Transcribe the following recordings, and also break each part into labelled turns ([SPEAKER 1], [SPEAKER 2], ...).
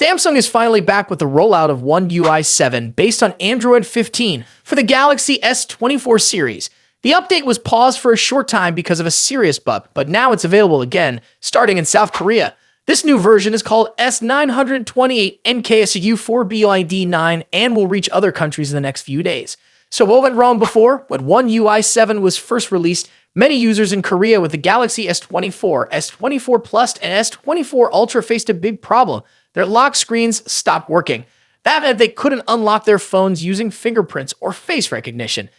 [SPEAKER 1] Samsung is finally back with the rollout of One UI 7 based on Android 15 for the Galaxy S24 series. The update was paused for a short time because of a serious bug, but now it's available again, starting in South Korea. This new version is called S928 NKSU4BOID9 and will reach other countries in the next few days. So what went wrong before? When One UI 7 was first released, many users in Korea with the Galaxy S24, S24 Plus, and S24 Ultra faced a big problem. Their lock screens stopped working. That meant they couldn't unlock their phones using fingerprints or face recognition.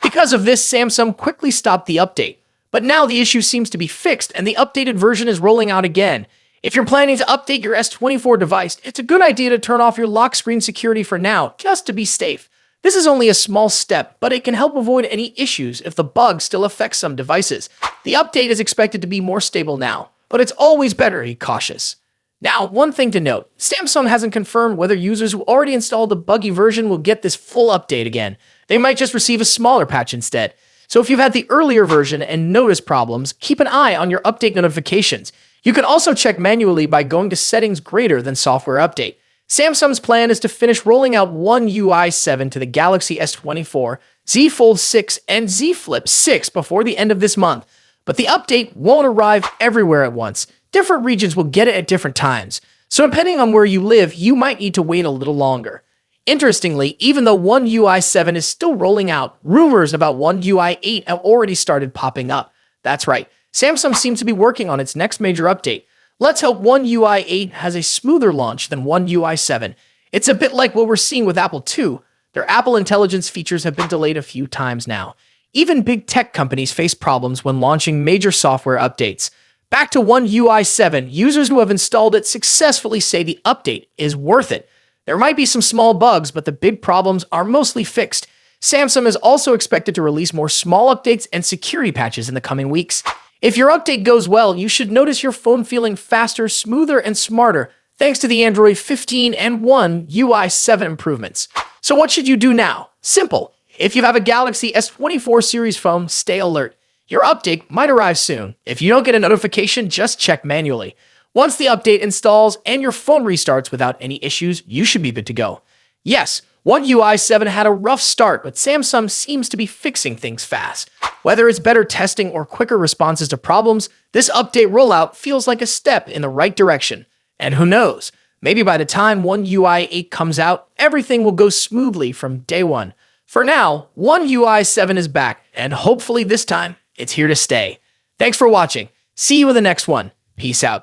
[SPEAKER 1] Because of this, Samsung quickly stopped the update. But now the issue seems to be fixed and the updated version is rolling out again. If you're planning to update your S24 device, it's a good idea to turn off your lock screen security for now, just to be safe. This is only a small step, but it can help avoid any issues if the bug still affects some devices. The update is expected to be more stable now, but it's always better to be cautious. Now, one thing to note, Samsung hasn't confirmed whether users who already installed the buggy version will get this full update again. They might just receive a smaller patch instead. So if you've had the earlier version and noticed problems, keep an eye on your update notifications. You can also check manually by going to settings greater than software update. Samsung's plan is to finish rolling out One UI 7 to the Galaxy S24, Z Fold 6, and Z Flip 6 before the end of this month. But the update won't arrive everywhere at once. Different regions will get it at different times. So depending on where you live, you might need to wait a little longer. Interestingly, even though One UI 7 is still rolling out, rumors about One UI 8 have already started popping up. That's right, Samsung seems to be working on its next major update. Let's hope One UI 8 has a smoother launch than One UI 7. It's a bit like what we're seeing with Apple too. Their Apple Intelligence features have been delayed a few times now. Even big tech companies face problems when launching major software updates. Back to One UI 7, users who have installed it successfully say the update is worth it. There might be some small bugs, but the big problems are mostly fixed. Samsung is also expected to release more small updates and security patches in the coming weeks. If your update goes well, you should notice your phone feeling faster, smoother, and smarter thanks to the Android 15 and One UI 7 improvements. So what should you do now? Simple. If you have a Galaxy S24 series phone, stay alert. Your update might arrive soon. If you don't get a notification, just check manually. Once the update installs and your phone restarts without any issues, you should be good to go. Yes, One UI 7 had a rough start, but Samsung seems to be fixing things fast. Whether it's better testing or quicker responses to problems, this update rollout feels like a step in the right direction. And who knows, maybe by the time One UI 8 comes out, everything will go smoothly from day one. For now, One UI 7 is back, and hopefully this time, it's here to stay. Thanks for watching. See you in the next one. Peace out.